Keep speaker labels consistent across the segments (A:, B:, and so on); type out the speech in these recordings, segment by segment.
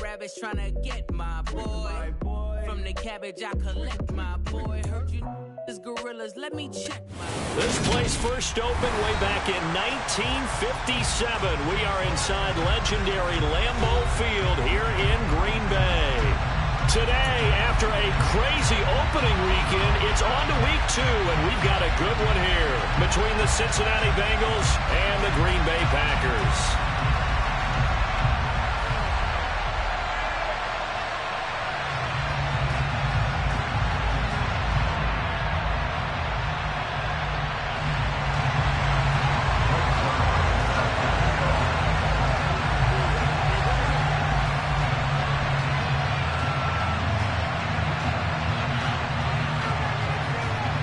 A: rabbits trying to get my boy. From the cabbage I collect my boy. Heard you is gorillas, let me check my boy.
B: This place first opened way back in 1957. We are inside legendary Lambeau Field here in Green Bay. Today, after a crazy opening weekend, it's on to week 2, and we've got a good one here between the Cincinnati Bengals and the Green Bay Packers.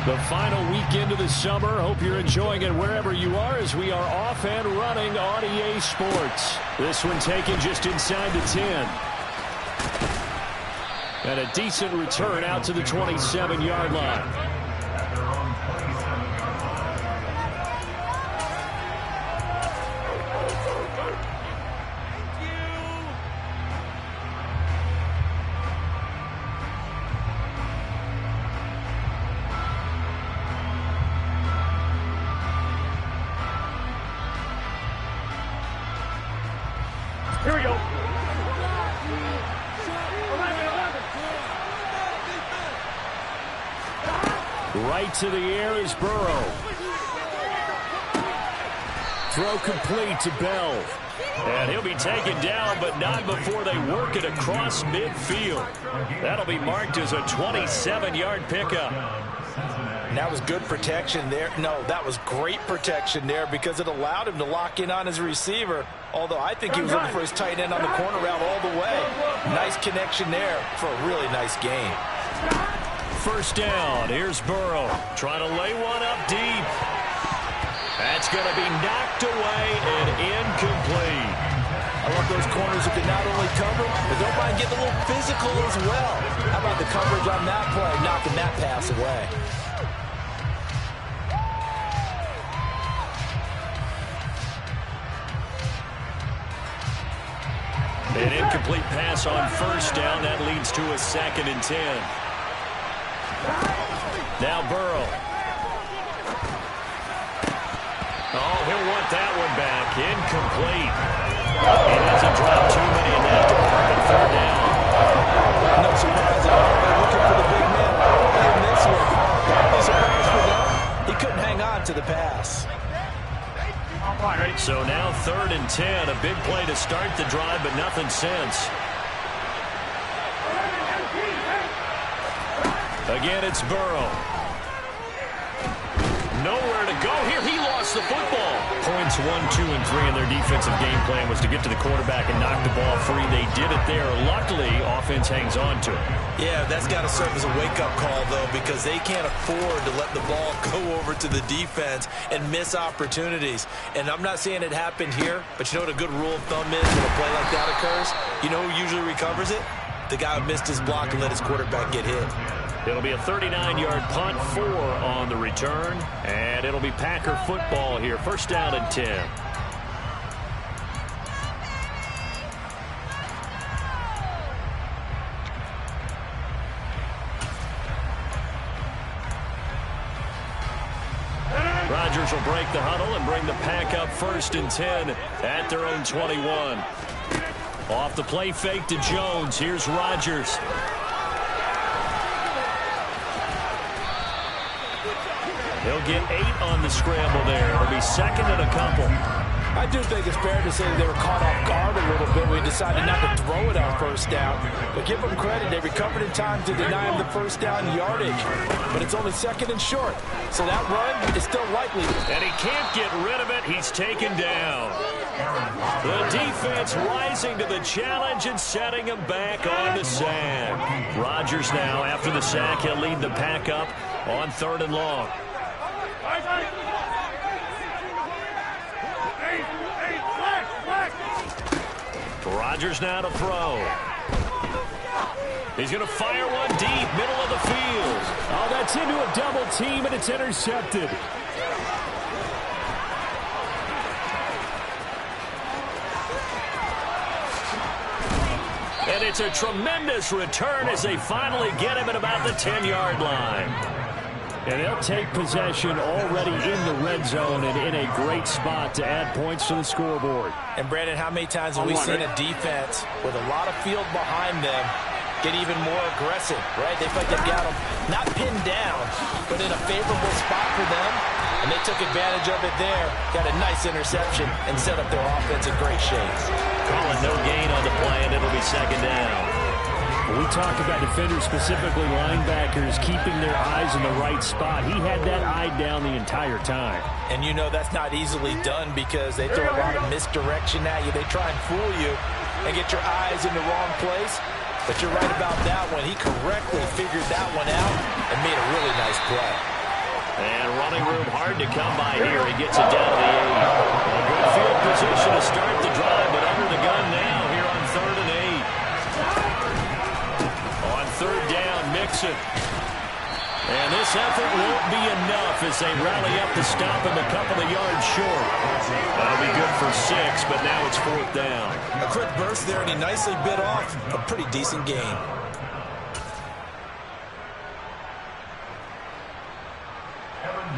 B: The final weekend of the summer. Hope you're enjoying it wherever you are as we are off and running on EA Sports. This one taken just inside the 10. And a decent return out to the 27-yard line.
C: Here we go.
B: Right to the air is Burrow. Throw complete to Bell. And he'll be taken down, but not before they work it across midfield. That'll be marked as a 27-yard pickup.
D: And that was good protection there. No, that was great protection there because it allowed him to lock in on his receiver. Although I think he was looking for his tight end on the corner route all the way. Nice connection there for a really nice game.
B: First down. Here's Burrow trying to lay one up deep. That's going to be knocked away and incomplete.
D: I love those corners who can not only cover, but don't mind getting a little physical as well. How about the coverage on that play, knocking that pass away?
B: An incomplete pass on first down. That leads to a 2nd and 10. Now Burrow. Oh, he'll want that one back. Incomplete. He doesn't drop too many in that department. 3rd down.
D: No surprise at all. They're looking for the big man in this one. No surprise for them. He couldn't hang on to the pass.
B: So now 3rd and 10. A big play to start the drive, but nothing since. Again, it's Burrow. Nowhere to go here. He lost the football. Points 1, 2, and 3 in their defensive game plan was to get to the quarterback and knock the ball free. They did it there. Luckily, offense hangs on to it.
D: Yeah, that's got to serve as a wake-up call, though, because they can't afford to let the ball go over to the defense and miss opportunities. And I'm not saying it happened here, but you know what a good rule of thumb is when a play like that occurs? You know who usually recovers it? The guy who missed his block and let his quarterback get hit.
B: It'll be a 39-yard punt, 4 on the return, and it'll be Packer football here. 1st down and 10. Rodgers will break the huddle and bring the Pack up 1st and 10 at their own 21. Off the play fake to Jones. Here's Rodgers. He'll get 8 on the scramble there. It'll be 2nd and a couple.
D: I do think it's fair to say they were caught off guard a little bit. We decided not to throw it on 1st down. But give them credit. They recovered in time to deny him the 1st down yardage. But it's only 2nd and short. So that run is still likely.
B: And he can't get rid of it. He's taken down. The defense rising to the challenge and setting him back on the sack. Rodgers now, after the sack, he'll lead the Pack up on 3rd and long. Rodgers now to throw. He's going to fire one deep, middle of the field. Oh, that's into a double team, and it's intercepted. And it's a tremendous return as they finally get him at about the 10-yard line. And they'll take possession already in the red zone and in a great spot to add points to the scoreboard.
D: And, Brandon, how many times have we seen a defense with a lot of field behind them get even more aggressive, right? They feel like they've got them not pinned down, but in a favorable spot for them. And they took advantage of it there, got a nice interception, and set up their offense in great shape.
B: Calling no gain on the play, and it'll be second down. We talk about defenders, specifically linebackers, keeping their eyes in the right spot. He had that eye down the entire time.
D: And you know that's not easily done because they throw a lot of misdirection at you. They try and fool you and get your eyes in the wrong place. But you're right about that one. He correctly figured that one out and made a really nice play.
B: And running room hard to come by here. He gets it down to the 8. A good field position to start the drive, but under the gun now here on 3rd and 8. On 3rd down, Mixon. And this effort won't be enough as they rally up to stop him a couple of yards short. That'll be good for 6, but now it's 4th down.
D: A quick burst there, and he nicely bit off a pretty decent gain.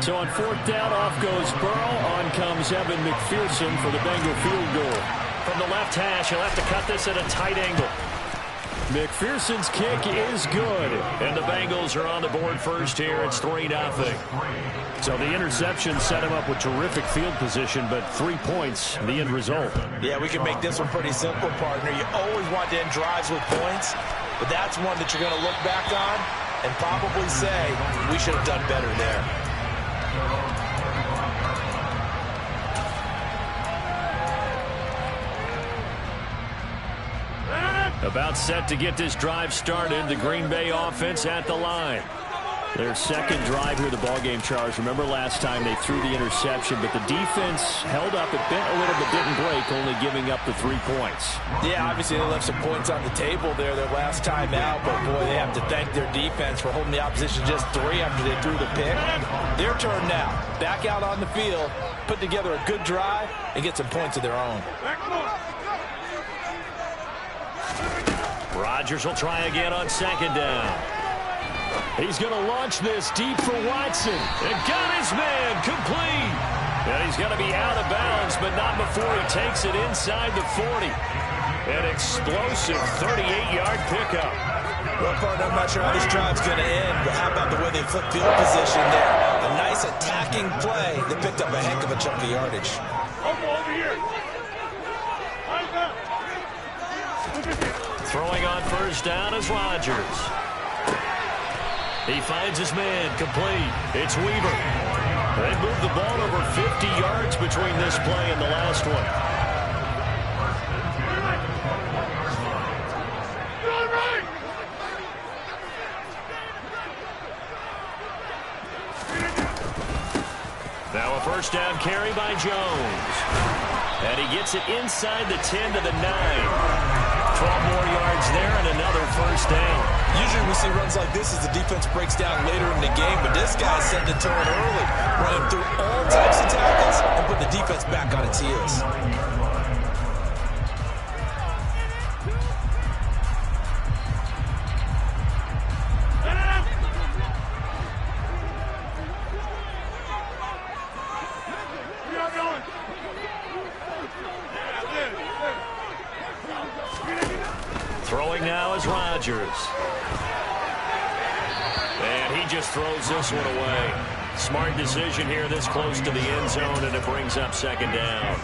B: So on 4th down, off goes Burrow. On comes Evan McPherson for the Bengal field goal. From the left hash, he'll have to cut this at a tight angle. McPherson's kick is good. And the Bengals are on the board first here. It's 3-0. So the interception set him up with terrific field position, but 3 points, the end result.
D: Yeah, we can make this one pretty simple, partner. You always want to end drives with points, but that's one that you're going to look back on and probably say, we should have done better there.
B: About set to get this drive started. The Green Bay offense at the line. Their second drive here, the ballgame, Charles. Remember last time they threw the interception, but the defense held up. It bent a little but didn't break, only giving up the 3 points.
D: Yeah, obviously they left some points on the table there their last time out, but boy, they have to thank their defense for holding the opposition just 3 after they threw the pick. Their turn now. Back out on the field, put together a good drive, and get some points of their own.
B: Rodgers will try again on 2nd down. He's going to launch this deep for Watson. And got his man complete. And he's going to be out of bounds, but not before he takes it inside the 40. An explosive 38-yard pickup.
D: Well, partner, I'm not sure how this drive's going to end, but how about the way they flip field position there? A nice attacking play that picked up a heck of a chunk of yardage.
C: Over here.
B: Throwing on 1st down is Rodgers. He finds his man complete. It's Weaver. They moved the ball over 50 yards between this play and the last one. Now a 1st down carry by Jones. And he gets it inside the 10 to the 9. 12 more yards there and another 1st down.
D: Usually we see runs like this as the defense breaks down later in the game, but this guy's setting the tone early, running through all types of tackles and put the defense back on its heels.
B: Throwing now is Rodgers. And he just throws this one away. Smart decision here this close to the end zone, and it brings up 2nd down.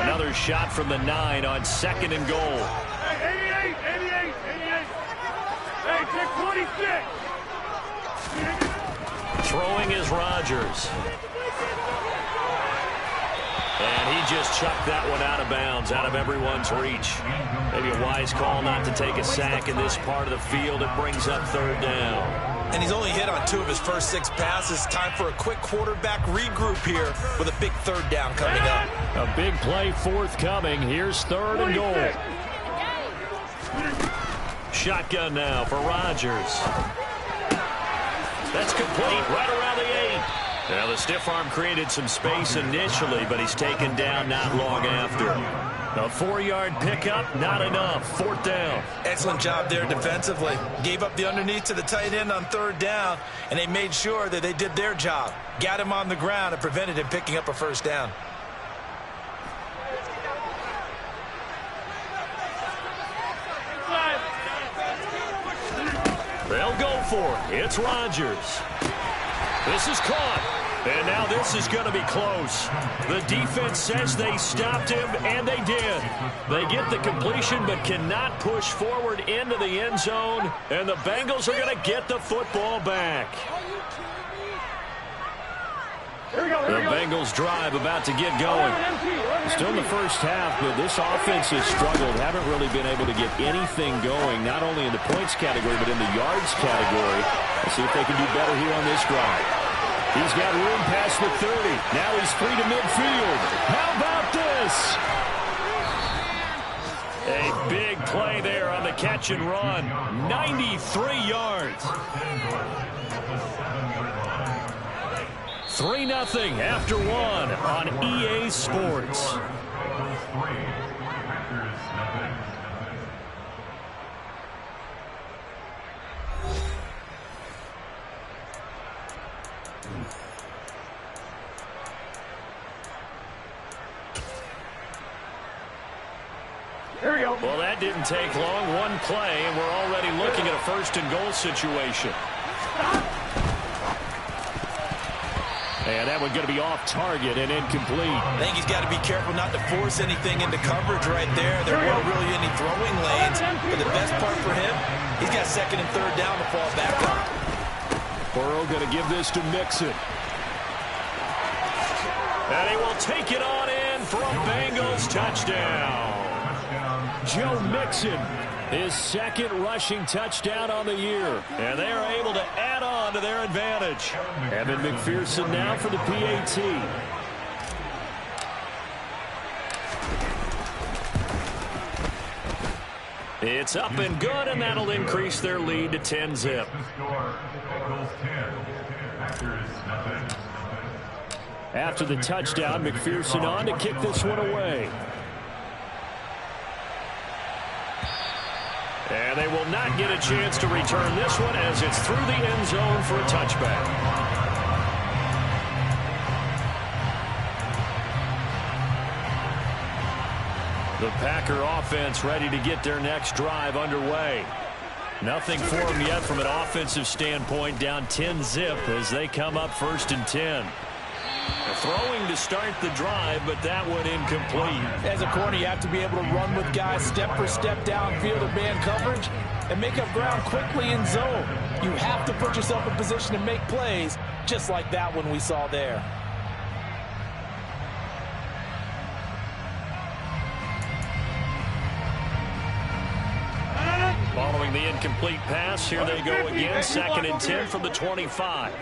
B: Another shot from the 9 on 2nd and goal.
C: Hey, 88. Hey, take 26.
B: Throwing is Rodgers. And he just chucked that one out of bounds, out of everyone's reach. Maybe a wise call not to take a sack in this part of the field. It brings up 3rd down.
D: And he's only hit on 2 of his first 6 passes. Time for a quick quarterback regroup here with a big 3rd down coming up.
B: A big play forthcoming. Here's 3rd and goal. Shotgun now for Rodgers. That's complete right around the 8. Well, the stiff arm created some space initially, but he's taken down not long after. A 4-yard pickup, not enough. 4th down.
D: Excellent job there defensively. Gave up the underneath to the tight end on 3rd down, and they made sure that they did their job. Got him on the ground and prevented him picking up a 1st down.
B: They'll go for it. It's Rodgers. This is caught. And now this is going to be close. The defense says they stopped him, and they did. They get the completion but cannot push forward into the end zone, and the Bengals are going to get the football back. The Bengals drive about to get going. Still in the first half, but this offense has struggled. Haven't really been able to get anything going, not only in the points category, but in the yards category. Let's see if they can do better here on this drive. He's got room past the 30. Now he's free to midfield. How about this? A big play there on the catch and run. 93 yards. 3-0 after 1 on EA Sports.
C: Here we go.
B: Well, that didn't take long. One play, and we're already looking at a 1st and goal situation. And that one's going to be off target and incomplete.
D: I think he's got to be careful not to force anything into coverage right there. There weren't really any throwing lanes. But the best part for him, he's got 2nd and 3rd down to fall back on.
B: Burrow going to give this to Mixon. And he will take it on in for a Bengals touchdown. Joe Mixon, his 2nd rushing touchdown on the year. And they are able to add on to their advantage. Evan McPherson now for the PAT. It's up and good, and that'll increase their lead to 10-zip. After the touchdown, McPherson on to kick this one away. And they will not get a chance to return this one as it's through the end zone for a touchback. The Packer offense ready to get their next drive underway. Nothing for them yet from an offensive standpoint, down 10-zip as they come up 1st and 10. Throwing to start the drive, but that one incomplete.
D: As a corner, you have to be able to run with guys step for step downfield of man coverage and make up ground quickly in zone. You have to put yourself in position to make plays, just like that one we saw there.
B: Following the incomplete pass, here they go again. 2nd and 10 from the 25.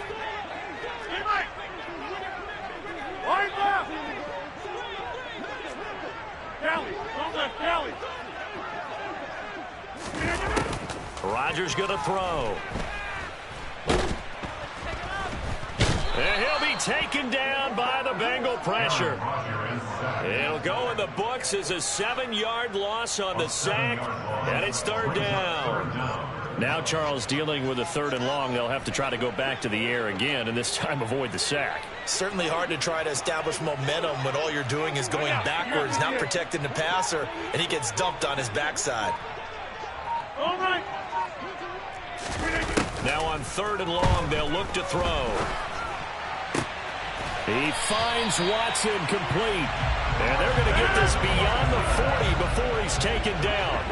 C: Wide left. Kelly, don't let Kelly.
B: Rodgers going to throw. And he'll be taken down by the Bengal pressure. It'll go in the books as a 7-yard loss on the sack, and it's 3rd down. Now Charles dealing with a 3rd and long. They'll have to try to go back to the air again, and this time avoid the sack.
D: Certainly hard to try to establish momentum when all you're doing is going backwards, not protecting the passer, and he gets dumped on his backside.
C: All right.
B: Now on 3rd and long, they'll look to throw. He finds Watson complete. And they're going to get this beyond the 40 before he's taken down.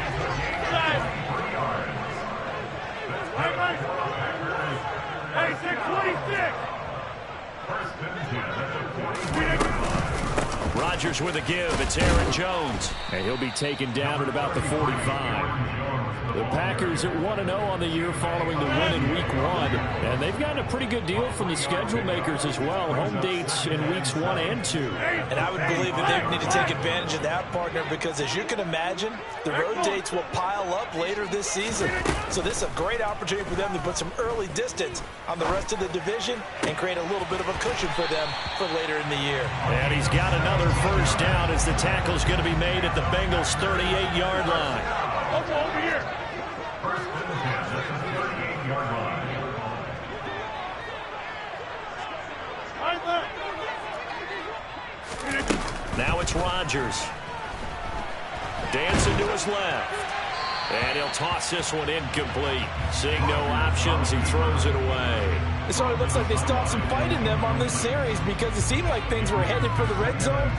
C: Hey, 626.
B: Rodgers with a give. It's Aaron Jones. And he'll be taken down at about the 45. The Packers at 1-0 on the year following the win in Week 1. And they've gotten a pretty good deal from the schedule makers as well. Home dates in Weeks 1 and 2.
D: And I would believe that they need to take advantage of that, partner, because as you can imagine, the road dates will pile up later this season. So this is a great opportunity for them to put some early distance on the rest of the division and create a little bit of a cushion for them for later in the year.
B: And he's got another first down as the tackle's going to be made at the Bengals' 38-yard line.
C: Over here.
B: Now it's Rodgers. Dancing to his left. And he'll toss this one incomplete. Seeing no options, he throws it away.
D: It sort of looks like they still have some fight in them on this series because it seemed like things were headed for the red zone.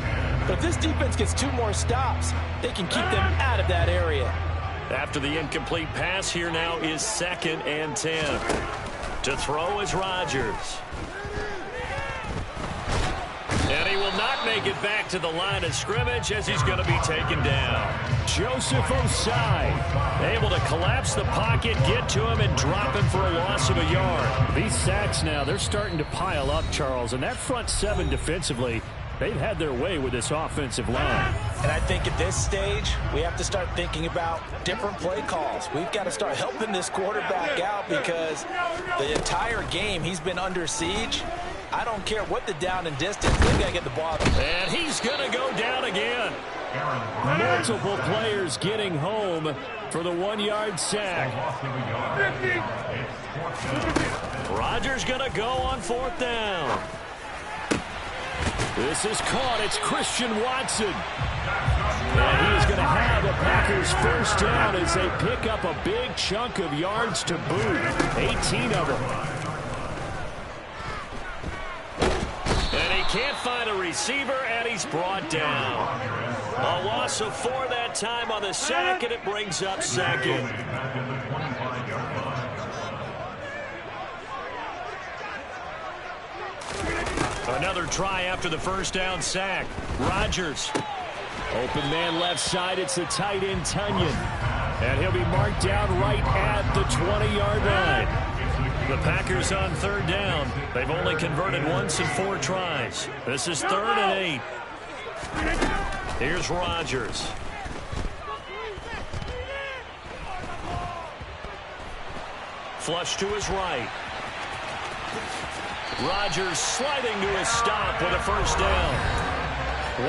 D: But if this defense gets 2 more stops, they can keep them out of that area.
B: After the incomplete pass, here now is 2nd and 10. To throw is Rodgers. And he will not make it back to the line of scrimmage as he's going to be taken down. Joseph Osai able to collapse the pocket, get to him, and drop him for a loss of a yard. These sacks now, they're starting to pile up, Charles. And that front 7 defensively, they've had their way with this offensive line.
D: And I think at this stage, we have to start thinking about different play calls. We've got to start helping this quarterback out because the entire game he's been under siege. I don't care what the down and distance. They've got to get the ball.
B: And he's going to go down again. Multiple players getting home for the 1-yard sack. Rodgers going to go on 4th down. This is caught. It's Christian Watson. And he is going to have a Packers first down as they pick up a big chunk of yards to boot. 18 of them. And he can't find a receiver, and he's brought down. A loss of 4 that time on the sack, and it brings up 2nd. Another try after the first down sack. Rodgers. Open man left side. It's the tight end, Tunyon. And he'll be marked down right at the 20-yard line. The Packers on 3rd down. They've only converted once in 4 tries. This is 3rd and 8. Here's Rodgers. Flush to his right. Rodgers sliding to his stop with a first down.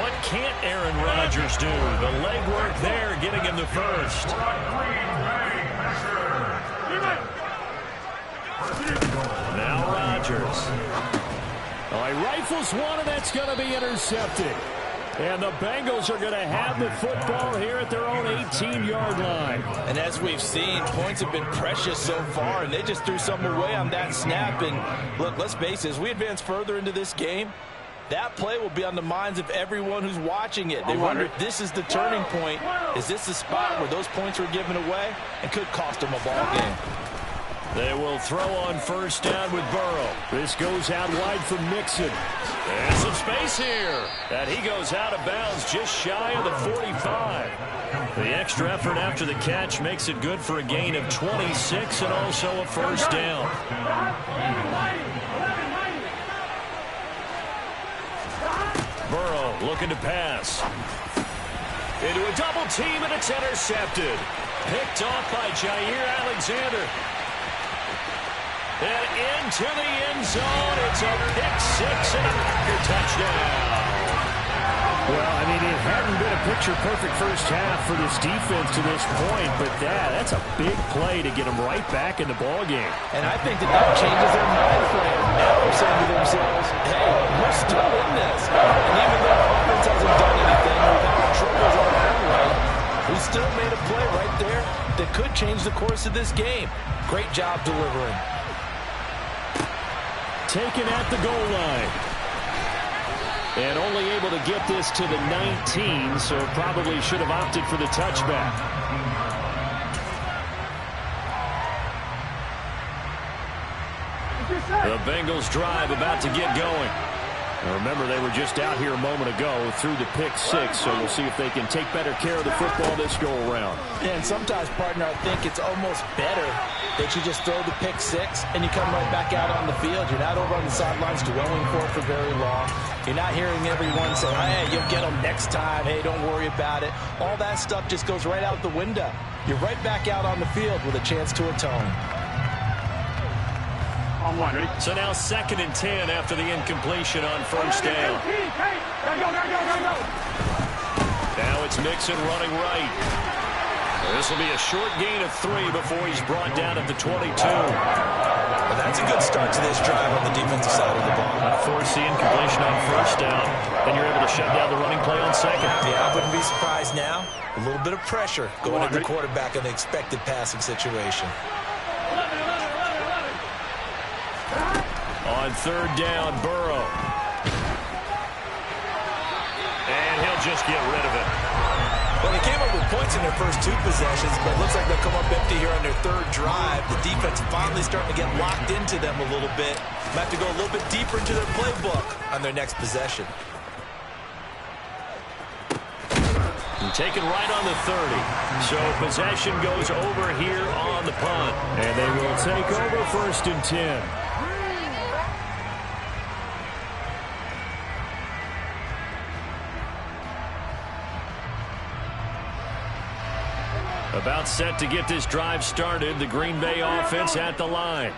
B: What can't Aaron Rodgers do? The legwork there getting him the first. Now Rodgers. Oh, he rifles one, and that's going to be intercepted. And the Bengals are going to have the football here at their own 18-yard line.
D: And as we've seen, points have been precious so far, and they just threw something away on that snap. And look, let's face it, as we advance further into this game, that play will be on the minds of everyone who's watching it. They wonder if this is the turning point. Is this the spot where those points were given away and could cost them a ball game?
B: They will throw on first down with Burrow. This goes out wide for Mixon. And some space here. And he goes out of bounds just shy of the 45. The extra effort after the catch makes it good for a gain of 26 and also a first down. Burrow looking to pass. Into a double team, and it's intercepted. Picked off by Jair Alexander. And into the end zone, it's a pick-6 and a Packer touchdown. Well, I mean, it hadn't been a picture-perfect first half for this defense to this point, but that's a big play to get them right back in the ballgame.
D: And I think that changes their mind frame. Now they're saying to themselves, hey, we're still in this. And even though our offense hasn't done anything, we've had troubles on our way, we still made a play right there that could change the course of this game. Great job delivering.
B: Taken at the goal line. And only able to get this to the 19, so probably should have opted for the touchback. The Bengals drive about to get going. Now remember, they were just out here a moment ago through the pick six, so we'll see if they can take better care of the football this go-around.
D: And sometimes, partner, I think it's almost better that you just throw the pick six and you come right back out on the field. You're not over on the sidelines dwelling for very long. You're not hearing everyone say, hey, you'll get them next time. Hey, don't worry about it. All that stuff just goes right out the window. You're right back out on the field with a chance to atone.
B: So now 2nd and 10 after the incompletion on first down. Now it's Mixon running right. This will be a short gain of 3 before he's brought down at the 22.
D: Well, that's a good start to this drive on the defensive side of the ball.
B: Force the incompletion on first down. Then you're able to shut down the running play on second.
D: Yeah, I wouldn't be surprised now. A little bit of pressure going at the quarterback in an expected passing situation.
B: On 3rd down, Burrow. And he'll just get rid of it.
D: Well, they came up with points in their first 2 possessions, but it looks like they'll come up empty here on their 3rd drive. The defense finally starting to get locked into them a little bit. Might have to go a little bit deeper into their playbook on their next possession.
B: And taken right on the 30. So possession goes over here on the punt. And they will take over 1st and 10. About set to get this drive started. The Green Bay offense at the line.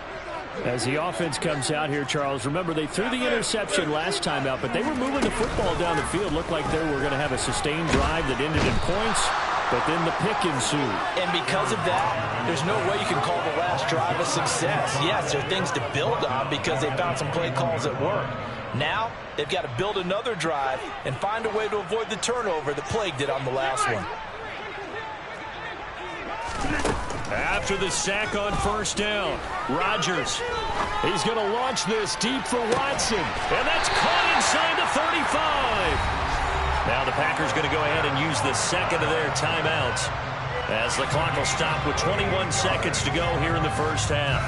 B: As the offense comes out here, Charles, remember they threw the interception last time out, but they were moving the football down the field. Looked like they were going to have a sustained drive that ended in points, but then the pick ensued.
D: And because of that, there's no way you can call the last drive a success. Yes, there are things to build on because they found some play calls that work. Now, they've got to build another drive and find a way to avoid the turnover that plagued it on the last one.
B: After the sack on first down, Rodgers. He's going to launch this deep for Watson. And that's caught inside the 35. Now the Packers going to go ahead and use the second of their timeouts as the clock will stop with 21 seconds to go here in the first half.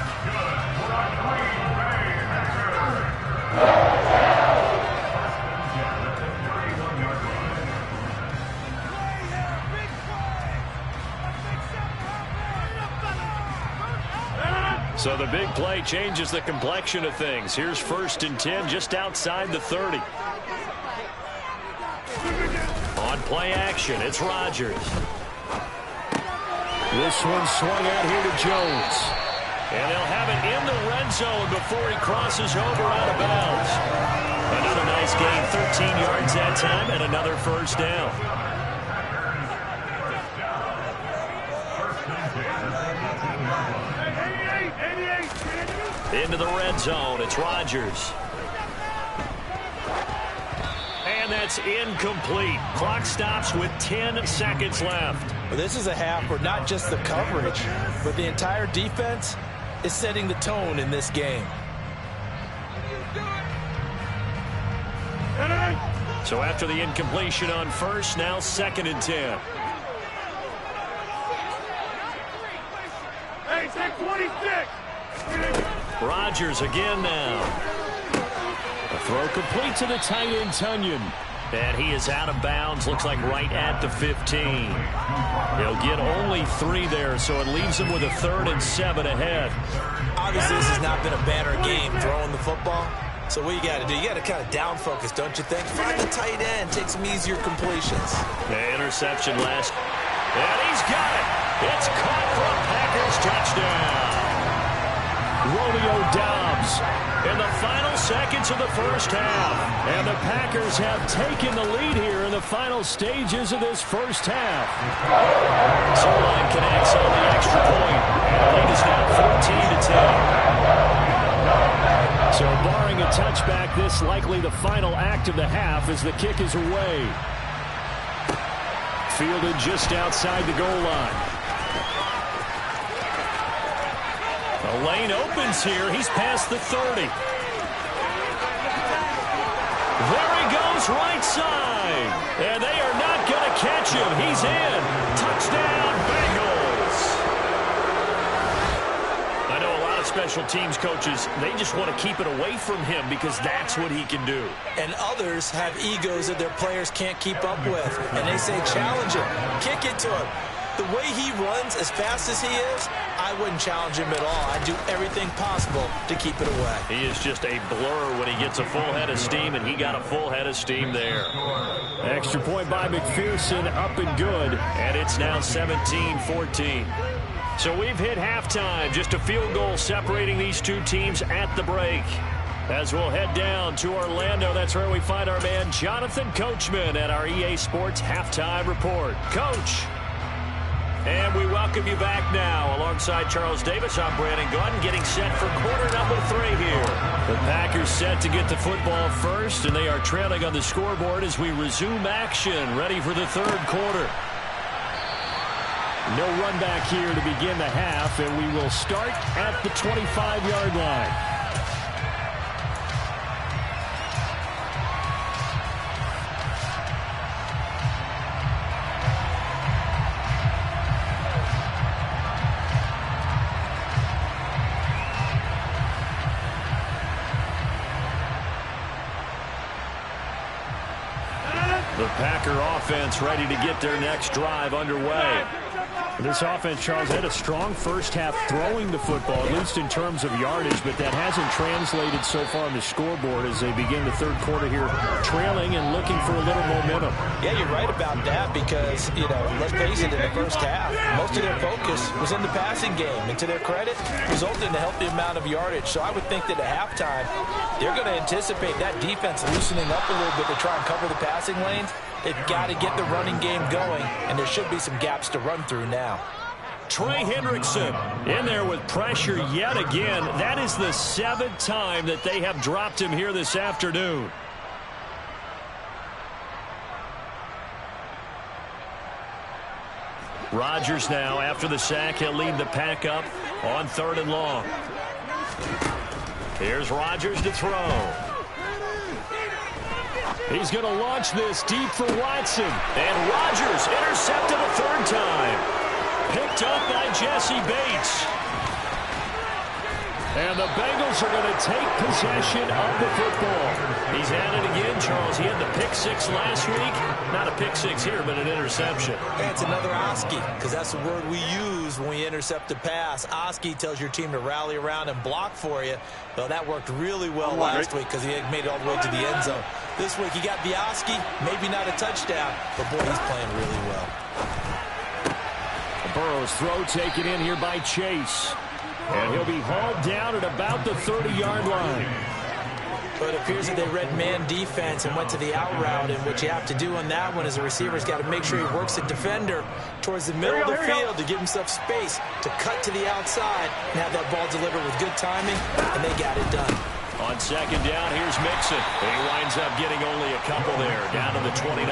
B: So the big play changes the complexion of things. Here's 1st and 10 just outside the 30. On play action, it's Rodgers. This one swung out here to Jones. And they'll have it in the red zone before he crosses over out of bounds. Another nice gain, 13 yards that time, and another first down. Into the red zone, it's Rodgers. And that's incomplete. Clock stops with 10 seconds left.
D: Well, this is a half where not just the coverage, but the entire defense is setting the tone in this game.
B: So after the incompletion on first, now 2nd and 10.
C: Hey, take 26.
B: Rodgers again now. A throw complete to the tight end, Tunyon. And he is out of bounds, looks like right at the 15. He'll get only 3 there, so it leaves him with a 3rd and 7 ahead.
D: Obviously, this has not been a banner game throwing the football. So what you got to do, you got to kind of down focus, don't you think? Find the tight end, take some easier completions.
B: The interception last. And he's got it. It's caught for a Packers touchdown. Romeo Doubs in the final seconds of the first half. And the Packers have taken the lead here in the final stages of this first half. Zerline connects on the extra point. And the lead is now 14-10. So barring a touchback, this likely the final act of the half as the kick is away. Fielded just outside the goal line. The lane opens here. He's past the 30. There he goes right side. And they are not going to catch him. He's in. Touchdown, Bengals. I know a lot of special teams coaches, they just want to keep it away from him because that's what he can do.
D: And others have egos that their players can't keep up with. And they say, challenge him, kick it to him. The way he runs as fast as he is, I wouldn't challenge him at all. I'd do everything possible to keep it away.
B: He is just a blur when he gets a full head of steam, and he got a full head of steam there. Extra point by McPherson, up and good, and it's now 17-14. So we've hit halftime, just a field goal separating these two teams at the break. As we'll head down to Orlando, that's where we find our man Jonathan Coachman at our EA Sports Halftime Report. Coach. And we welcome you back now. Alongside Charles Davis, I'm Brandon Gunn, getting set for quarter number 3 here. The Packers set to get the football first, and they are trailing on the scoreboard as we resume action, ready for the third quarter. No run back here to begin the half, and we will start at the 25-yard line. The Packer offense ready to get their next drive underway. This offense, Charles, had a strong first half throwing the football, at least in terms of yardage, but that hasn't translated so far on the scoreboard as they begin the third quarter here, trailing and looking for a little momentum.
D: Yeah, you're right about that because, let's face it, in the first half, most of their focus was in the passing game, and to their credit, resulted in a healthy amount of yardage. So I would think that at halftime, they're going to anticipate that defense loosening up a little bit to try and cover the passing lanes. They've got to get the running game going, and there should be some gaps to run through now.
B: Trey Hendrickson in there with pressure yet again. That is the 7th time that they have dropped him here this afternoon. Rodgers now, after the sack, he'll lead the pack up on 3rd and long. Here's Rodgers to throw. He's going to launch this deep for Watson. And Rodgers intercepted a 3rd time. Picked up by Jesse Bates. And the Bengals are going to take possession of the football. He's at it again, Charles. He had the pick 6 last week. Not a pick 6 here, but an interception.
D: And it's another Oski, because that's the word we use when we intercept a pass. Oski tells your team to rally around and block for you. Well, that worked really well last week because he had made it all the way to the end zone. This week he got the Oski, maybe not a touchdown, but boy, he's playing really well.
B: Burrow's throw taken in here by Chase. And he'll be hauled down at about the 30-yard line.
D: But it appears that they read man defense and went to the out route. And what you have to do on that one is the receiver's got to make sure he works the defender towards the middle of the field to give himself space to cut to the outside and have that ball delivered with good timing, and they got it done.
B: On 2nd down, here's Mixon. He winds up getting only a couple there, down to the 29.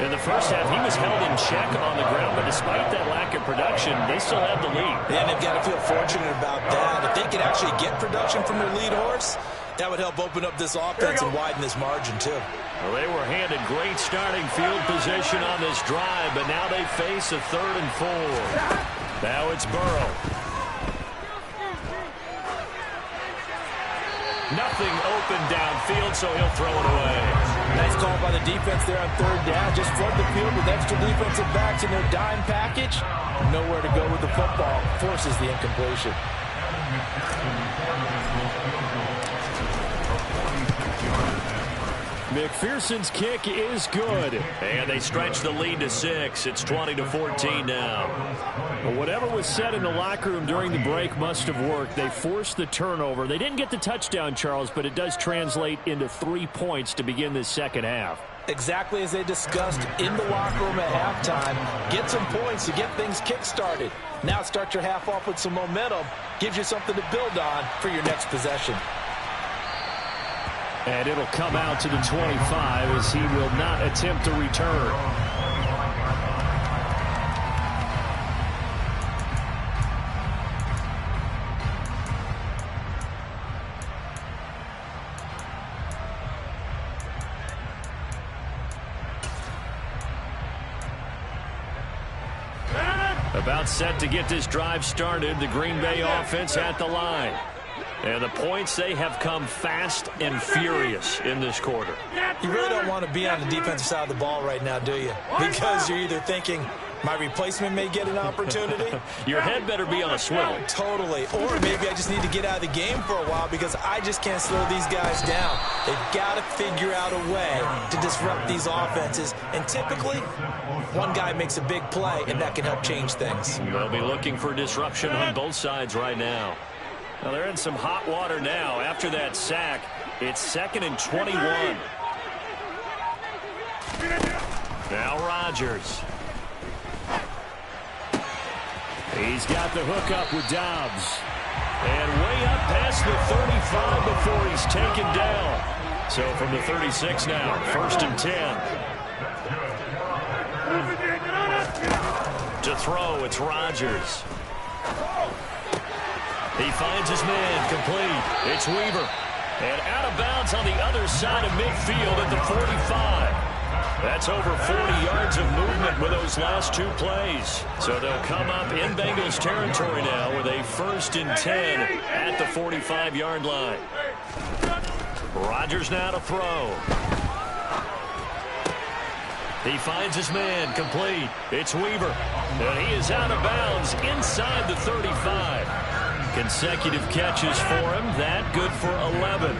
B: In the first half, he was held in check on the ground, but despite that lack of production, they still have the lead.
D: And they've got to feel fortunate about that. If they could actually get production from their lead horse, that would help open up this offense and widen this margin, too.
B: Well, they were handed great starting field position on this drive, but now they face a 3rd and 4. Now it's Burrow. Nothing open downfield, so he'll throw it away.
D: Nice call by the defense there on 3rd down. Just flood the field with extra defensive backs in their dime package. Nowhere to go with the football. Forces the incompletion.
B: McPherson's kick is good. And they stretch the lead to 6. It's 20-14 now. Well, whatever was said in the locker room during the break must have worked. They forced the turnover. They didn't get the touchdown, Charles, but it does translate into 3 points to begin this second half.
D: Exactly as they discussed in the locker room at halftime. Get some points to get things kick-started. Now start your half off with some momentum. Gives you something to build on for your next possession.
B: And it'll come out to the 25 as he will not attempt to return. About set to get this drive started. The Green Bay offense at the line. And the points, they have come fast and furious in this quarter.
D: You really don't want to be on the defensive side of the ball right now, do you? Because you're either thinking, my replacement may get an opportunity.
B: Your head better be on a swivel.
D: Totally. Or maybe I just need to get out of the game for a while because I just can't slow these guys down. They've got to figure out a way to disrupt these offenses. And typically, one guy makes a big play, and that can help change things.
B: They'll be looking for disruption on both sides right now. Well, they're in some hot water now. After that sack, it's 2nd and 21. Now Rodgers. He's got the hook up with Dobbs. And way up past the 35 before he's taken down. So from the 36 now, 1st and 10. To throw, it's Rodgers. He finds his man, complete. It's Weaver. And out of bounds on the other side of midfield at the 45. That's over 40 yards of movement with those last 2 plays. So they'll come up in Bengals territory now with a 1st and 10 at the 45-yard line. Rodgers now to throw. He finds his man, complete. It's Weaver. And he is out of bounds inside the 35. Consecutive catches for him. That good for 11.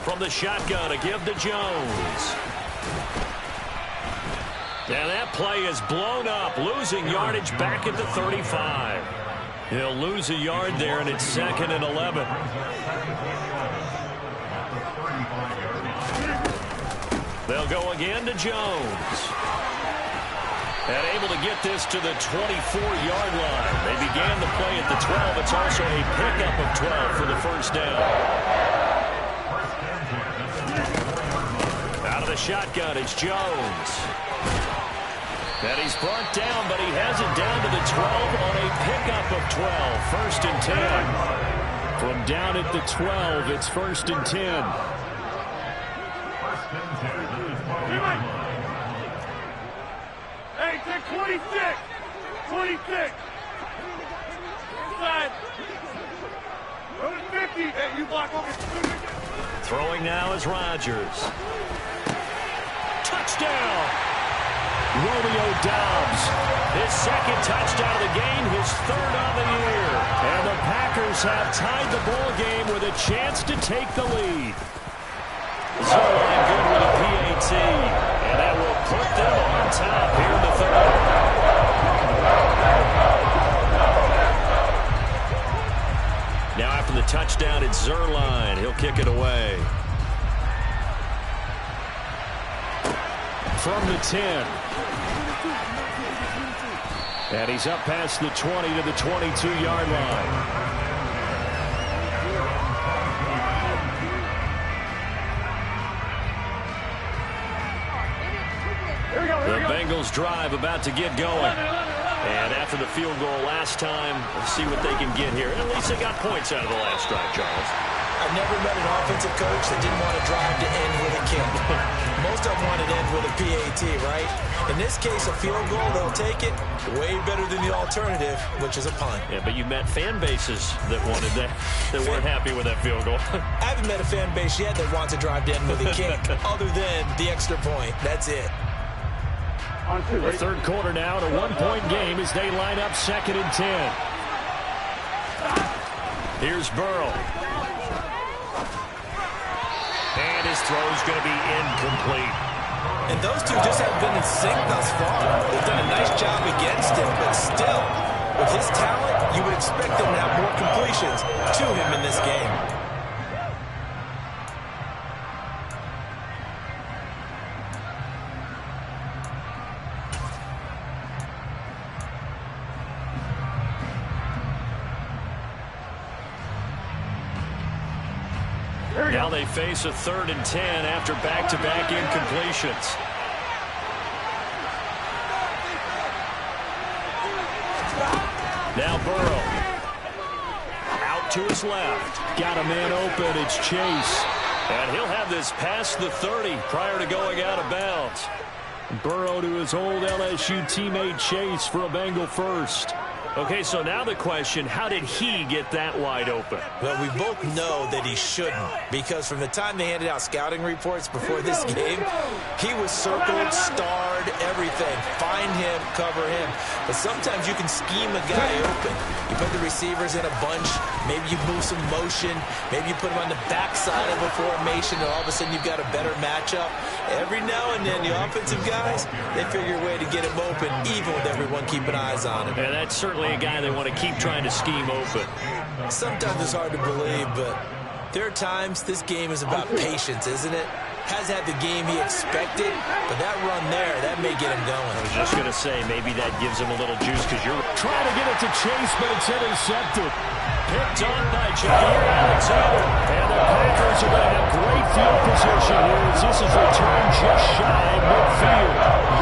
B: From the shotgun, a give to Jones. And that play is blown up, losing yardage back at the 35. He'll lose a yard there, and it's 2nd and 11. They'll go again to Jones. And able to get this to the 24-yard line. They began the play at the 12. It's also a pickup of 12 for the 1st down. Out of the shotgun, it's Jones. And he's brought down, but he has it down to the 12 on a pickup of 12. 1st and 10. From down at the 12, it's 1st and 10.
C: Hey, take 26! 26! Inside! Over 50! Hey, you block over.
B: Throwing now is Rodgers. Touchdown! Romeo Dobbs. His 2nd touchdown of the game, his 3rd on the year. And the Packers have tied the ball game with a chance to take the lead. Zerline good with a PAT. And that will put them on top here in the 3rd. Now after the touchdown, it's Zerline. He'll kick it away. From the 10. And he's up past the 20 to the 22-yard line. The Bengals drive about to get going. And after the field goal last time, let's see what they can get here. At least they got points out of the last drive, Charles.
D: I've never met an offensive coach that didn't want to drive to end with a kick. Most of them want to end with a PAT, right? In this case, a field goal, they'll take it. Way better than the alternative, which is a punt.
B: Yeah, but you met fan bases that wanted that, that weren't happy with that field goal.
D: I haven't met a fan base yet that wants to drive to end with a kick, other than the extra point. That's it.
B: The 3rd quarter now, a 1-point game as they line up 2nd and 10. Here's Burrow. And his throw's going to be incomplete.
D: And those two just haven't been in sync thus far. They've done a nice job against him, but still, with his talent, you would expect them to have more completions to him in this game.
B: Now they face a 3rd and 10 after back-to-back incompletions. Now Burrow. Out to his left. Got a man open. It's Chase. And he'll have this past the 30 prior to going out of bounds. Burrow to his old LSU teammate Chase for a Bengal first. Okay, so now the question, how did he get that wide open?
D: Well, we both know that he shouldn't, because from the time they handed out scouting reports before this game, he was circled, starred, everything. Find him, cover him. But sometimes you can scheme a guy open. You put the receivers in a bunch, maybe you move some motion, maybe you put them on the backside of a formation, and all of a sudden you've got a better matchup. Every now and then, the offensive guys, they figure a way to get him open, even with everyone keeping eyes on him.
B: And that's certainly a guy they want to keep trying to scheme open.
D: Sometimes it's hard to believe, but there are times this game is about patience, isn't it? Has had the game he expected, but that run there, that may get him going.
B: I was just going to say, maybe that gives him a little juice because you're trying to get it to Chase, but it's intercepted. Picked on by Jair Alexander. And the Packers are going to have great field position here as this is returned just shy of midfield.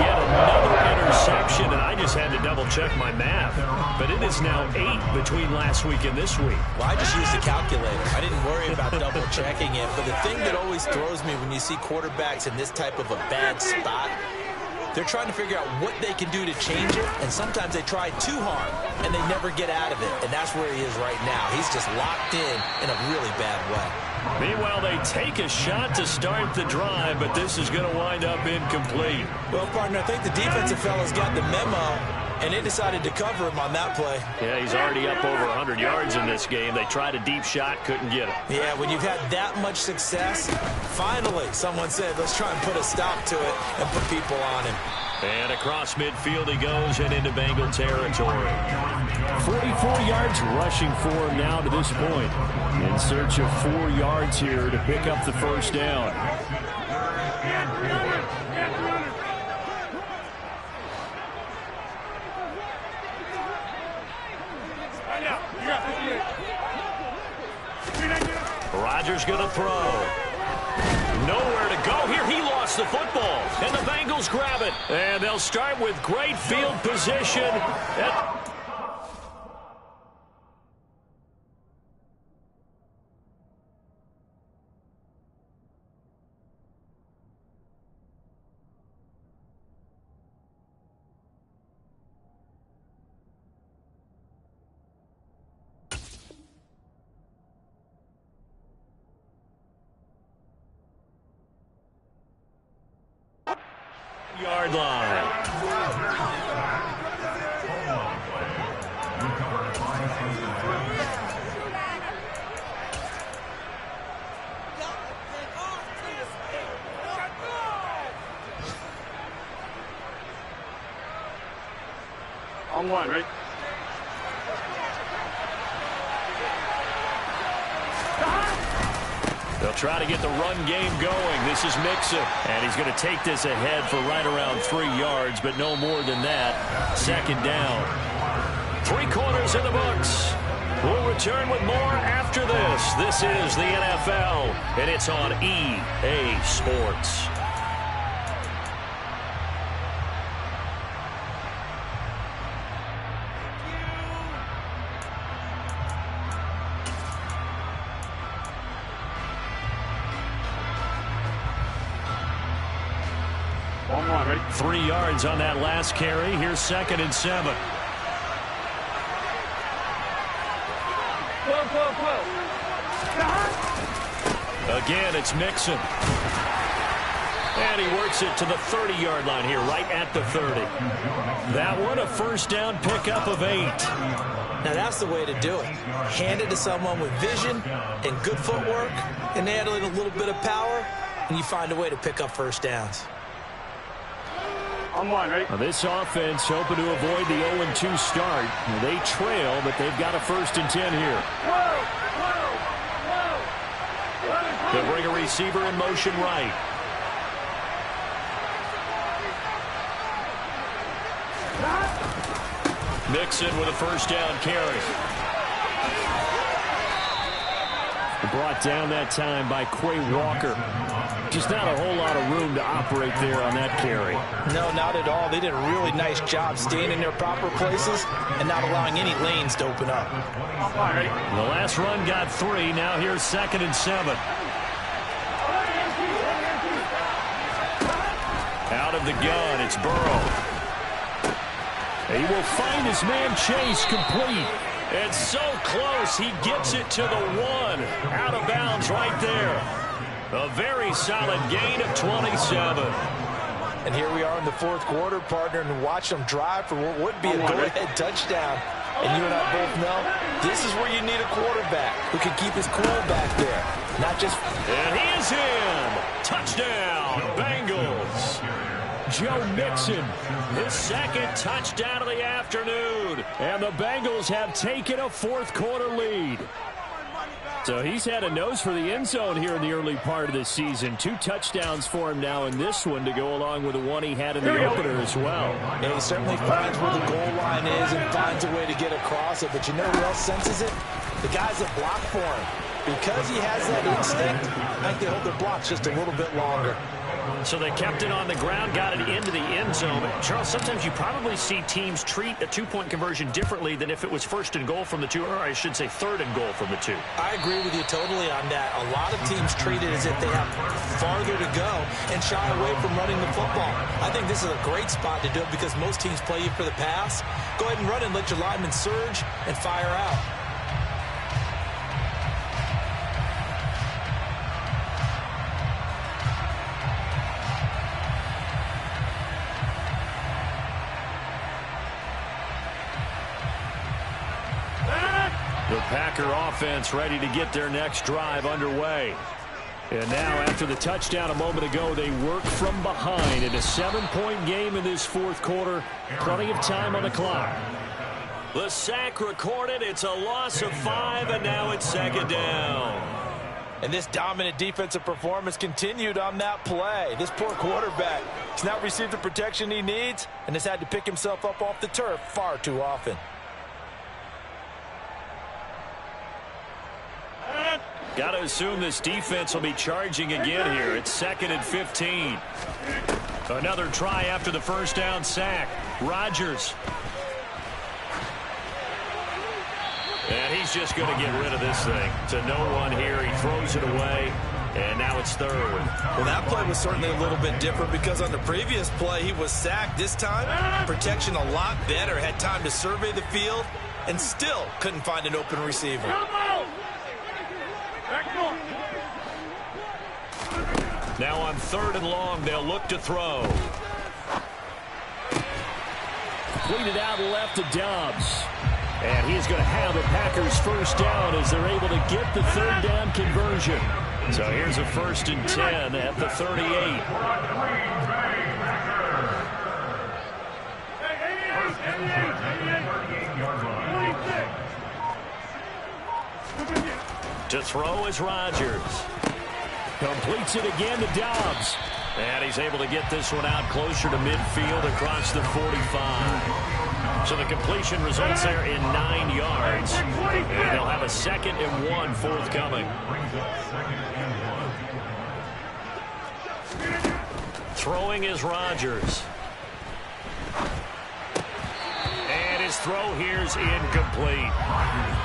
B: Yet another interception, and I just had to double-check my math. But it is now 8 between last week and this week.
D: Well, I just used the calculator. I didn't worry about double-checking it. But the thing that always throws me when you see quarterbacks in this type of a bad spot, they're trying to figure out what they can do to change it, and sometimes they try too hard, and they never get out of it, and that's where he is right now. He's just locked in a really bad way.
B: Meanwhile, they take a shot to start the drive, but this is going to wind up incomplete.
D: Well, partner, I think the defensive fellas got the memo, and they decided to cover him on that play.
B: Yeah, he's already up over 100 yards in this game. They tried a deep shot, couldn't get him.
D: Yeah, when you've had that much success, finally someone said, let's try and put a stop to it and put people on him.
B: And across midfield he goes and into Bengal territory. 44 yards rushing for him now to this point. In search of 4 yards here to pick up the first down. Rodgers going to throw. Nowhere to go here. He lost the football. And the Bengals grab it. And they'll start with great field position. Yard line.
C: On one, right?
B: They'll try to get the run game going. This is Mixon. And he's going to take this ahead for right around 3 yards, but no more than that. Second down. 3 quarters in the books. We'll return with more after this. This is the NFL, and it's on EA Sports.
C: On one, right?
B: 3 yards on that last carry. Here's 2nd and 7. Again, it's Mixon. And he works it to the 30-yard line here, right at the 30. That one, a first down pickup of 8.
D: Now, that's the way to do it. Hand it to someone with vision and good footwork, and add in a little bit of power, and you find a way to pick up first downs.
C: On one, right?
B: Now this offense hoping to avoid the 0-2 start. They trail, but they've got a 1st and 10 here. They'll bring a receiver in motion right. Mixon with a first down carry. Brought down that time by Quay Walker. Just not a whole lot of room to operate there on that carry.
D: No, not at all. They did a really nice job staying in their proper places and not allowing any lanes to open up.
B: The last run got 3. Now here's 2nd and 7. of the gun. It's Burrow. He will find his man Chase, complete. It's so close. He gets it to the 1. Out of bounds right there. A very solid gain of 27.
D: And here we are in the fourth quarter, partner, and watch them drive for what would be a go-ahead touchdown. And you and I both know this is where you need a quarterback who can keep his cool back there. Not just...
B: And he is in. Touchdown, Bengals. Joe Mixon, his second touchdown of the afternoon. And the Bengals have taken a fourth quarter lead. So he's had a nose for the end zone here in the early part of the season. 2 touchdowns for him now in this one to go along with the one he had in the opener as well.
D: Yeah, he certainly finds where the goal line is and finds a way to get across it. But you know who else senses it? The guys that block for him. Because he has that instinct, I think they hold their blocks just a little bit longer.
B: So they kept it on the ground, got it into the end zone. Charles, sometimes you probably see teams treat a 2-point conversion differently than if it was first and goal from the 2, or I should say third and goal from the 2.
D: I agree with you totally on that. A lot of teams treat it as if they have farther to go and shy away from running the football. I think this is a great spot to do it because most teams play you for the pass. Go ahead and run and let your linemen surge and fire out.
B: The Packer offense ready to get their next drive underway. And now, after the touchdown a moment ago, they work from behind in a 7-point game in this fourth quarter. Plenty of time on the clock. The sack recorded. It's a loss of 5, and now it's second down.
D: And this dominant defensive performance continued on that play. This poor quarterback has not received the protection he needs and has had to pick himself up off the turf far too often.
B: Got to assume this defense will be charging again here. It's 2nd and 15. Another try after the first down sack. Rodgers. And he's just going to get rid of this thing. To no one here. He throws it away. And now it's 3rd.
D: Well, that play was certainly a little bit different because on the previous play, he was sacked. This time, protection a lot better. Had time to survey the field and still couldn't find an open receiver.
B: Now on 3rd and long, they'll look to throw. Completed out left to Dobbs. And he's going to have the Packers first down as they're able to get the 3rd down conversion. So here's a 1st and 10 at the 38. To throw is Rodgers. Completes it again to Dobbs. And he's able to get this one out closer to midfield across the 45. So the completion results there in 9 yards. And they'll have a 2nd and 1 forthcoming. Throwing is Rodgers. And his throw here's incomplete.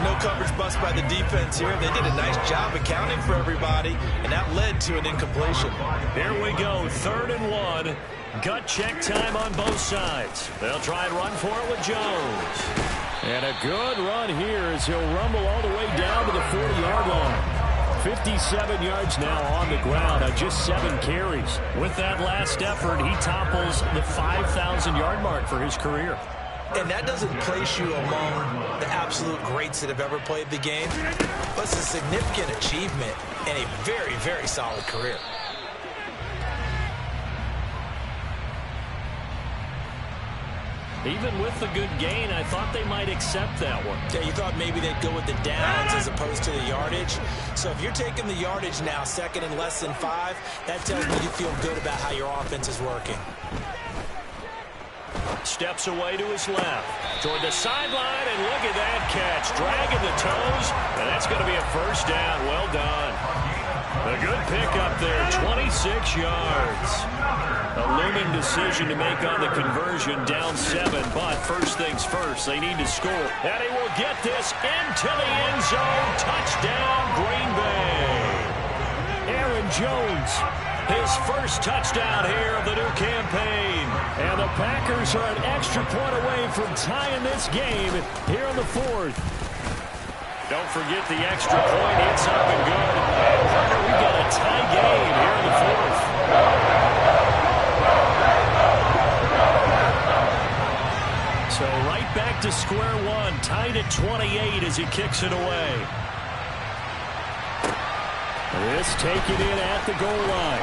D: No coverage bust by the defense here. They did a nice job accounting for everybody, and that led to an incompletion.
B: Here we go, 3rd and 1. Gut check time on both sides. They'll try and run for it with Jones. And a good run here as he'll rumble all the way down to the 40-yard line. 57 yards now on the ground on just 7 carries. With that last effort, he topples the 5,000-yard mark for his career.
D: And that doesn't place you among the absolute greats that have ever played the game, but it's a significant achievement and a very, very solid career.
B: Even with the good gain, I thought they might accept that one.
D: Yeah, you thought maybe they'd go with the downs as opposed to the yardage. So if you're taking the yardage now, 2nd and less than 5, that tells me you feel good about how your offense is working.
B: Steps away to his left. Toward the sideline, and look at that catch. Dragging the toes, and that's going to be a first down. Well done. A good pickup there, 26 yards. A looming decision to make on the conversion, down 7. But first things first, they need to score. And he will get this into the end zone. Touchdown, Green Bay. Aaron Jones his first touchdown here of the new campaign. And the Packers are an extra point away from tying this game here in the fourth. Don't forget the extra point. It's up and good. And we've got a tie game here in the fourth. So right back to square one. Tied at 28 as he kicks it away. This taken in at the goal line.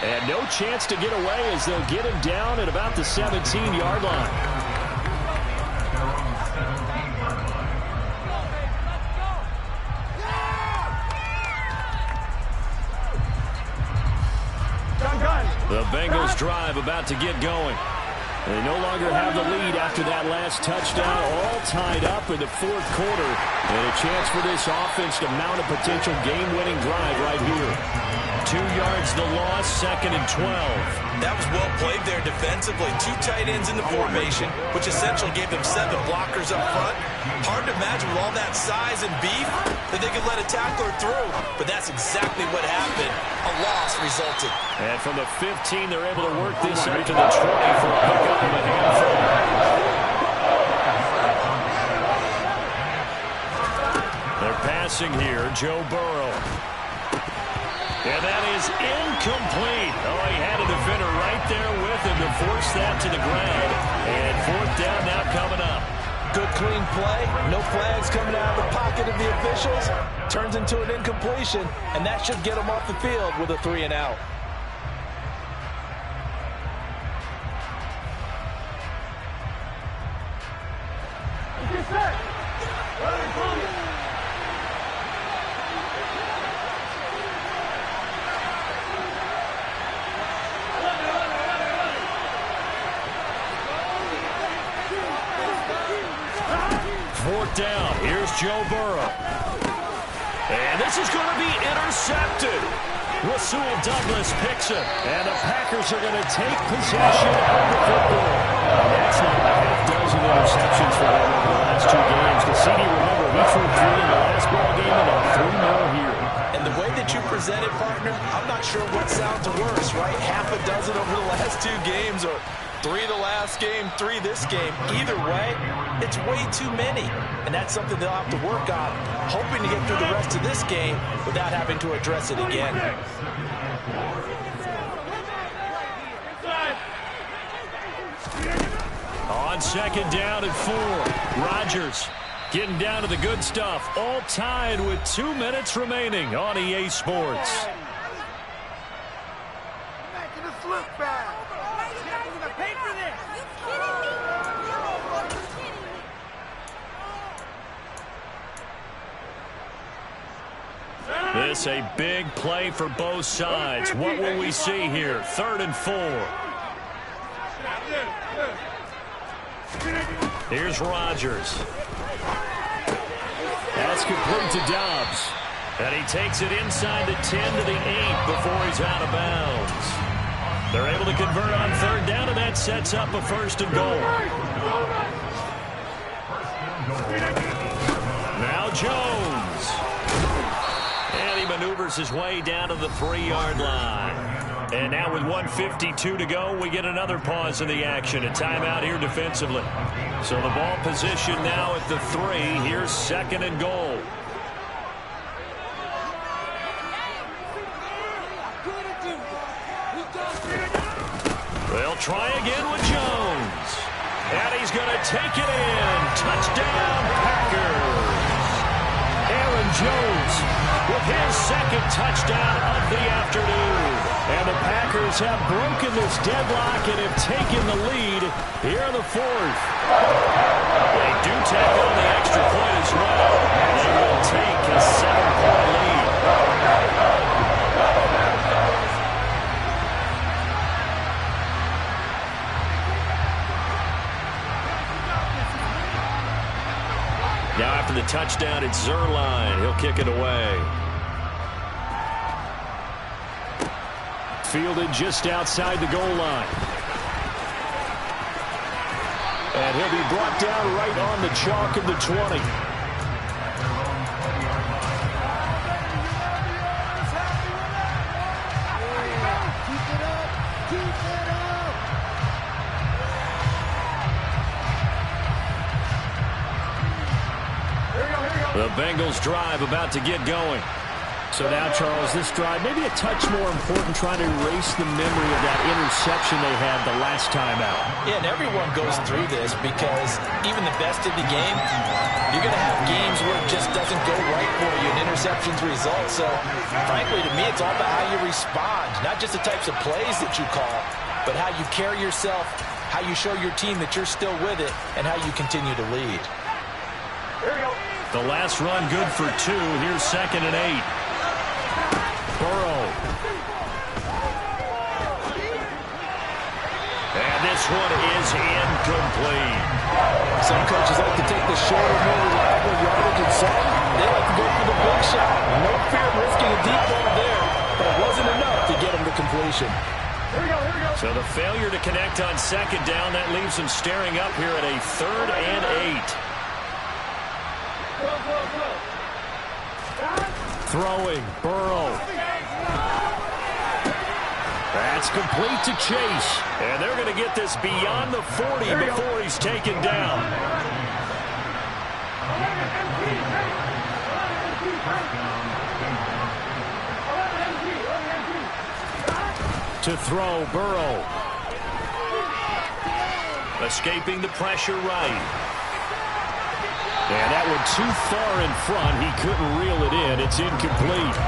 B: And no chance to get away as they'll get him down at about the 17-yard line. The Bengals drive about to get going. They no longer have the lead after that last touchdown, all tied up in the fourth quarter. And a chance for this offense to mount a potential game-winning drive right here. 2 yards the loss, 2nd and 12.
D: That was well played there defensively. 2 tight ends in the formation, which essentially gave them 7 blockers up front. Hard to imagine with all that size and beef that they could let a tackler through. But that's exactly what happened. A loss resulted.
B: And from the 15, they're able to work this into the 20 for a pickup of a handful. They're passing here, Joe Burrow. And that is incomplete. Oh, he had a defender right there with him to force that to the ground. And 4th down now coming up.
D: Good clean play. No flags coming out of the pocket of the officials. Turns into an incompletion, and that should get them off the field with a 3 and out.
B: Down. Here's Joe Burrow. And this is going to be intercepted. Rasul Douglas picks it. And the Packers are going to take possession of the football. And that's not a half dozen interceptions for them over the last 2 games. The CD, remember, he threw 3 in the last ball game and 3 more here. And the way that you present it, partner, I'm not sure what sounds worse, right? Half a dozen over the last 2 games or 3 the last game, 3 this game. Either way, it's way too many. And that's something they'll have to work on, hoping to get through the rest of this game without having to address it again. On 2nd down and 4, Rodgers getting down to the good stuff. All tied with 2 minutes remaining on EA Sports. This a big play for both sides. What will we see here? 3rd and 4. Here's Rodgers. That's complete to Dobbs. And he takes it inside the 10 to the 8 before he's out of bounds. They're able to convert on 3rd down, and that sets up a 1st and goal. Now Jones. And he maneuvers his way down to the 3-yard line. And now with 1:52 to go, we get another pause in the action. A timeout here defensively. So the ball position now at the 3. Here's 2nd and goal. They'll try again with Jones. And he's going to take it in. Touchdown, Packers. Aaron Jones with his 2nd touchdown of the afternoon. And the Packers have broken this deadlock and have taken the lead here in the 4th. They do tack on the extra point as well. And they will take a 7-point lead. Now after the touchdown, it's Zerline. He'll kick it away. Fielded just outside the goal line. And he'll be brought down right on the chalk of the 20. The Bengals drive about to get going. So now, Charles, this drive maybe a touch more important, trying to erase the memory of that interception they had the last time out.
D: Yeah, and everyone goes through this because even the best of the game, you're going to have games where it just doesn't go right for you, and interceptions result. So, frankly, to me, it's all about how you respond, not just the types of plays that you call, but how you carry yourself, how you show your team that you're still with it, and how you continue to lead.
C: Here we go.
B: The last run good for 2. Here's 2nd and 8. Burrow. And this one is incomplete.
D: Some coaches like to take the shorter, more reliable yardage, and some they like to go for the big shot. No fear of risking a deep ball there, but it wasn't enough to get him to completion.
C: Here we go, here we go.
B: So the failure to connect on 2nd down, that leaves him staring up here at a 3rd and 8. Throwing, Burrow. That's complete to Chase. And they're going to get this beyond the 40 before he's taken down. To throw, Burrow. Escaping the pressure right. And that one too far in front. He couldn't reel it in. It's incomplete.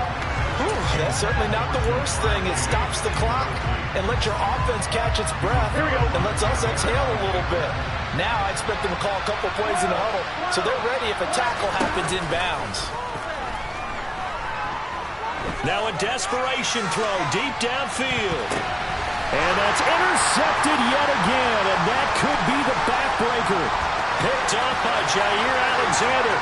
D: That's certainly not the worst thing. It stops the clock and lets your offense catch its breath and lets us exhale a little bit. Now I expect them to call a couple plays in the huddle so they're ready if a tackle happens inbounds.
B: Now a desperation throw deep downfield. And that's intercepted yet again, and that could be the backbreaker. Picked up by Jair Alexander.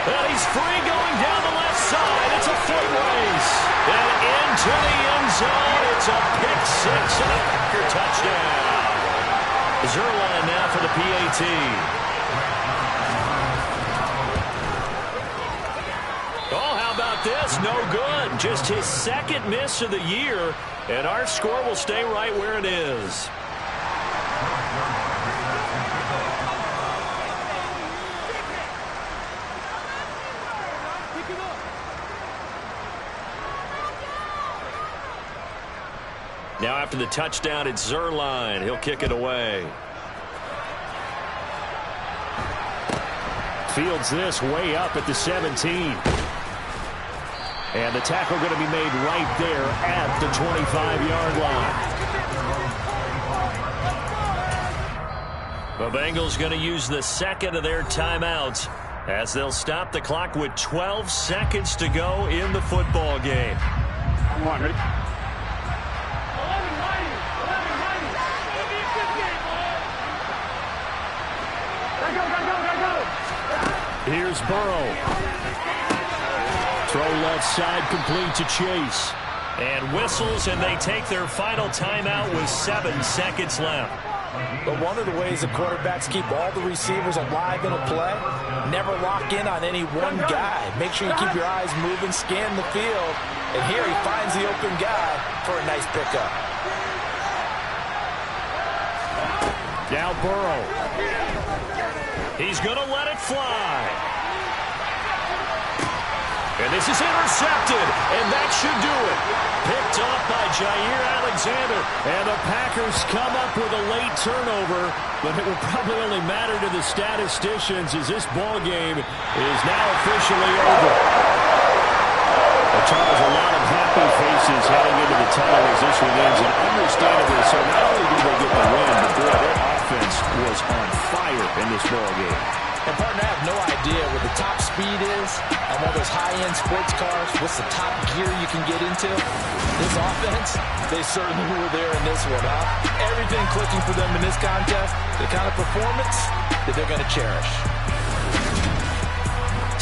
B: And he's free going down the left side. It's a foot race. And into the end zone. It's a pick six and a Packer touchdown. Zerline now for the PAT. Oh, how about this? No good. Just his 2nd miss of the year. And our score will stay right where it is. Now after the touchdown, it's Zerline. He'll kick it away. Fields this way up at the 17. And the tackle going to be made right there at the 25-yard line. The Bengals going to use the 2nd of their timeouts as they'll stop the clock with 12 seconds to go in the football game.
C: Come on, ready?
B: Here's Burrow. Throw left side complete to Chase. And whistles, and they take their final timeout with 7 seconds left.
D: But one of the ways the quarterbacks keep all the receivers alive in a play, never lock in on any one guy. Make sure you keep your eyes moving, scan the field. And here he finds the open guy for a nice pickup.
B: Now Burrow. He's going to let it fly. And this is intercepted, and that should do it. Picked off by Jair Alexander, and the Packers come up with a late turnover, but it will probably only matter to the statisticians as this ball game is now officially over. Well, Charles, a lot of happy faces heading into the tunnel as this one ends, and understandably so. Not only did they get the win, but boy, their offense was on fire in this ball game.
D: And partner, I have no idea what the top speed is on one of those high-end sports cars. What's the top gear you can get into? This offense, they certainly were there in this one, huh? Everything clicking for them in this contest, the kind of performance that they're going to cherish.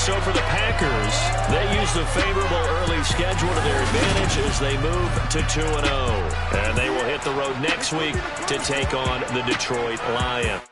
B: So for the Packers, they use the favorable early schedule to their advantage as they move to 2-0. And they will hit the road next week to take on the Detroit Lions.